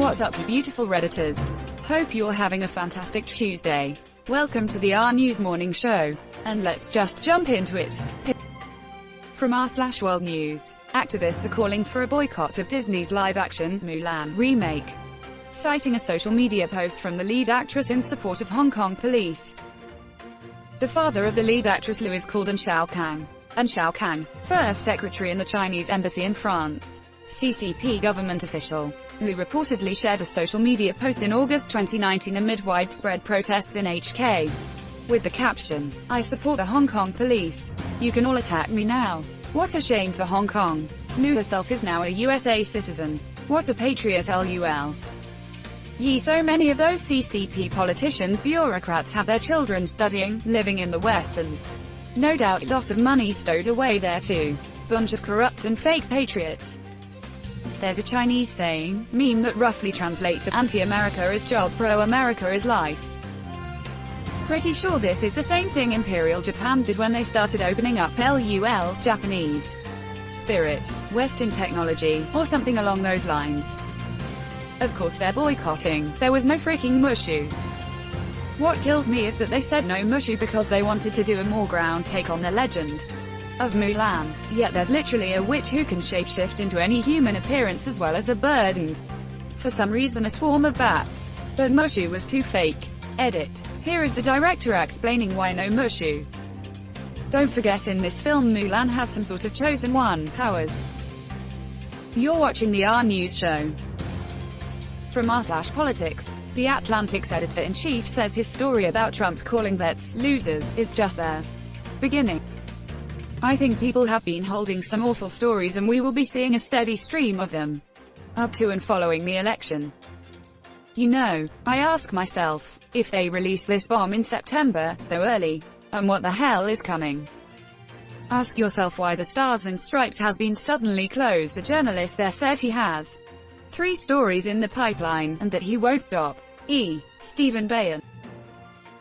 What's up, you beautiful Redditors? Hope you're having a fantastic Tuesday. Welcome to the RNEWS morning show. And let's just jump into it. From r/World News, activists are calling for a boycott of Disney's live-action Mulan remake, citing a social media post from the lead actress in support of Hong Kong police. The father of the lead actress Liu is called An Xiaokang, first secretary in the Chinese embassy in France. CCP government official. Liu reportedly shared a social media post in August 2019 amid widespread protests in HK, with the caption, "I support the Hong Kong police. You can all attack me now. What a shame for Hong Kong. Liu herself is now a USA citizen. What a patriot, lol. Yee, so many of those CCP politicians, bureaucrats have their children studying, living in the West, and no doubt lots of money stowed away there too. Bunch of corrupt and fake patriots." There's a Chinese saying, meme that roughly translates to anti-America is job, pro-America is life. Pretty sure this is the same thing Imperial Japan did when they started opening up LUL, Japanese spirit, Western technology, or something along those lines. Of course they're boycotting. There was no freaking mushu. What kills me is that they said no mushu because they wanted to do a more ground take on the legend of Mulan. Yet there's literally a witch who can shapeshift into any human appearance as well as a bird and, for some reason, a swarm of bats. But mushu was too fake. Edit. Here is the director explaining why no mushu. Don't forget, in this film Mulan has some sort of chosen one powers. You're watching the RNews show. From r/Politics, The Atlantic's editor-in-chief says his story about Trump calling vets losers is just their beginning. "I think people have been holding some awful stories and we will be seeing a steady stream of them up to and following the election. You know, I ask myself, if they release this bomb in September, so early, and what the hell is coming? Ask yourself why the Stars and Stripes has been suddenly closed. A journalist there said he has 3 stories in the pipeline, and that he won't stop. Stephen Bayer.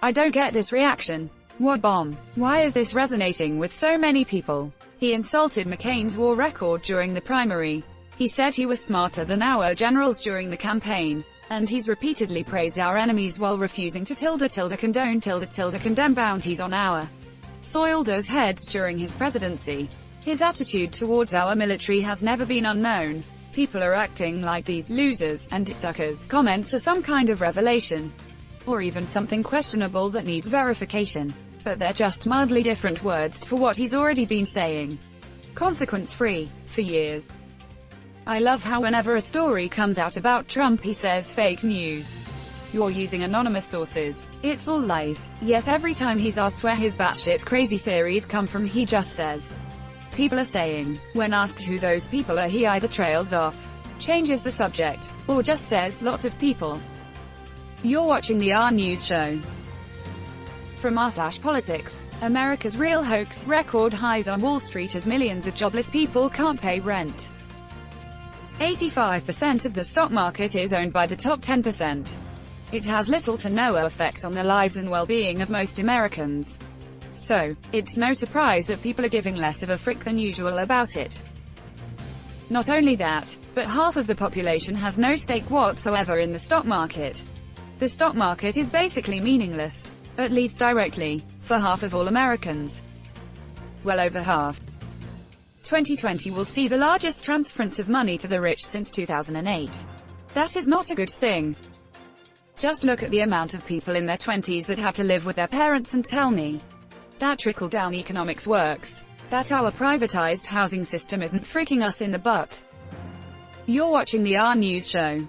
I don't get this reaction. What bomb? Why is this resonating with so many people? He insulted McCain's war record during the primary. He said he was smarter than our generals during the campaign. And he's repeatedly praised our enemies while refusing to condone bounties on our soilers' heads during his presidency. His attitude towards our military has never been unknown. People are acting like these losers and suckers comments are some kind of revelation, or even something questionable that needs verification. But they're just mildly different words for what he's already been saying. Consequence-free, for years. I love how whenever a story comes out about Trump he says fake news. You're using anonymous sources. It's all lies. Yet every time he's asked where his batshit crazy theories come from he just says, people are saying. When asked who those people are he either trails off, changes the subject, or just says lots of people. You're watching the RNews show. From r/Politics, America's real hoax, record highs on Wall Street as millions of jobless people can't pay rent. 85% of the stock market is owned by the top 10%. It has little to no effect on the lives and well-being of most Americans. So, it's no surprise that people are giving less of a frick than usual about it. Not only that, but half of the population has no stake whatsoever in the stock market. The stock market is basically meaningless, at least directly, for half of all Americans. Well over half. 2020 will see the largest transference of money to the rich since 2008. That is not a good thing. Just look at the amount of people in their 20s that had to live with their parents and tell me that trickle-down economics works, that our privatized housing system isn't freaking us in the butt. You're watching the RNews show.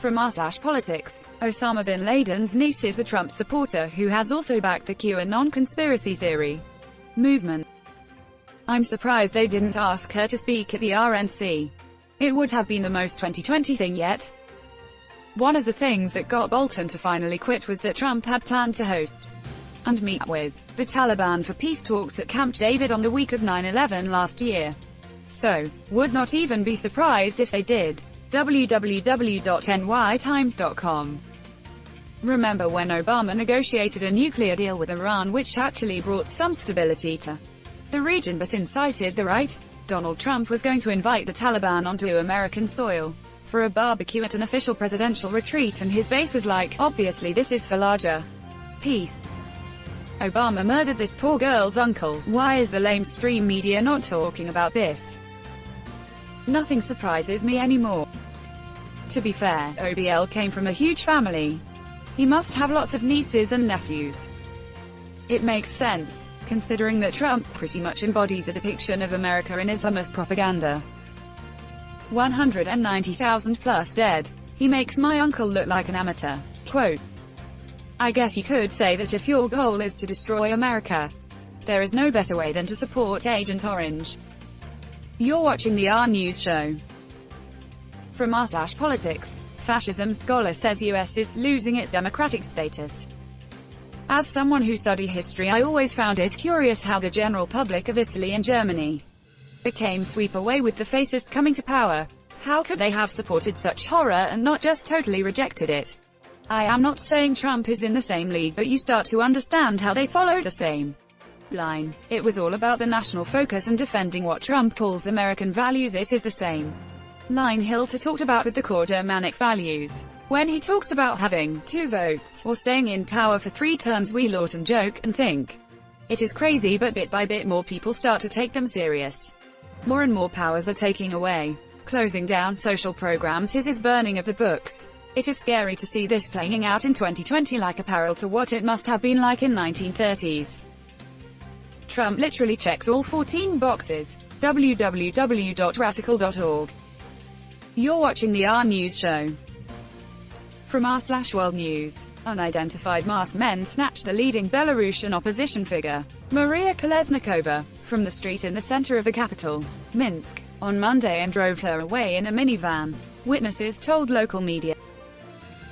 From r/Politics, Osama bin Laden's niece is a Trump supporter who has also backed the QAnon conspiracy theory movement. I'm surprised they didn't ask her to speak at the RNC. It would have been the most 2020 thing yet. One of the things that got Bolton to finally quit was that Trump had planned to host and meet with the Taliban for peace talks at Camp David on the week of 9/11 last year. So, would not even be surprised if they did. www.nytimes.com. Remember when Obama negotiated a nuclear deal with Iran which actually brought some stability to the region but incited the right? Donald Trump was going to invite the Taliban onto American soil. for a barbecue at an official presidential retreat, and his base was like, obviously this is for larger peace. Obama murdered this poor girl's uncle. Why is the lamestream media not talking about this? Nothing surprises me anymore. To be fair, OBL came from a huge family. He must have lots of nieces and nephews. It makes sense, considering that Trump pretty much embodies the depiction of America in Islamist propaganda. 190,000 plus dead. He makes my uncle look like an amateur. Quote. I guess you could say that if your goal is to destroy America, there is no better way than to support Agent Orange. You're watching the RNEWS show. From r/politics, Fascism scholar says US is losing its democratic status. As someone who studied history, I always found it curious how the general public of Italy and Germany became swept away with the fascists coming to power. How could they have supported such horror and not just totally rejected it? I am not saying Trump is in the same league, but you start to understand how they followed the same line. It was all about the national focus and defending what Trump calls American values. It is the same line Hilter talked about with the core Germanic values. When he talks about having 2 votes, or staying in power for 3 terms, we laugh and joke, and think it is crazy, but bit by bit more people start to take them serious. More and more powers are taking away, closing down social programs. His is burning of the books. It is scary to see this playing out in 2020 like a parallel to what it must have been like in 1930s. Trump literally checks all 14 boxes. www.radical.org. You're watching the RNEWS show. From r/World News. Unidentified masked men snatched a leading Belarusian opposition figure, Maria Kolesnikova, from the street in the center of the capital, Minsk, on Monday and drove her away in a minivan, witnesses told local media.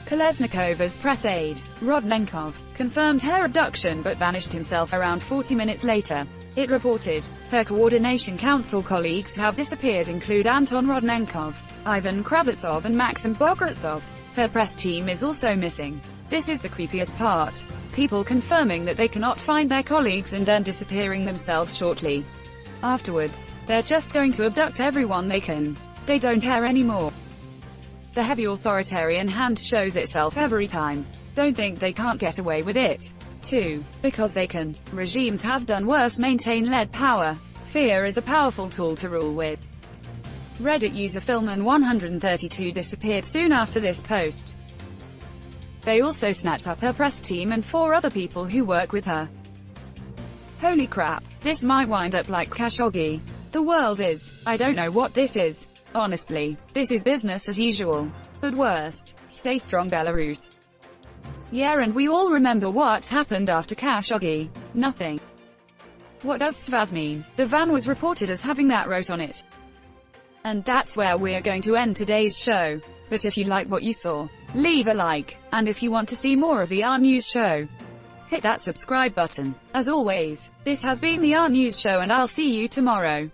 Kolesnikova's press aide, Rodnenkov, confirmed her abduction but vanished himself around 40 minutes later. It reported. Her Coordination Council colleagues who have disappeared include Anton Rodnenkov, Ivan Kravitsov and Maxim Bogratsov. Her press team is also missing. This is the creepiest part. People confirming that they cannot find their colleagues and then disappearing themselves shortly afterwards. They're just going to abduct everyone they can. They don't care anymore. The heavy authoritarian hand shows itself every time. Don't think they can't get away with it. 2. Because they can. Regimes have done worse. Maintain-led power. Fear is a powerful tool to rule with. Reddit user Filman 132 disappeared soon after this post. They also snatched up her press team and 4 other people who work with her. Holy crap, this might wind up like Khashoggi. The world is. I don't know what this is. Honestly, this is business as usual. But worse. Stay strong, Belarus. Yeah, and we all remember what happened after Khashoggi. Nothing. What does Svaz mean? The van was reported as having that wrote on it. And that's where we're going to end today's show. But if you like what you saw, leave a like. And if you want to see more of the RNEWS show, hit that subscribe button. As always, this has been the RNEWS show, and I'll see you tomorrow.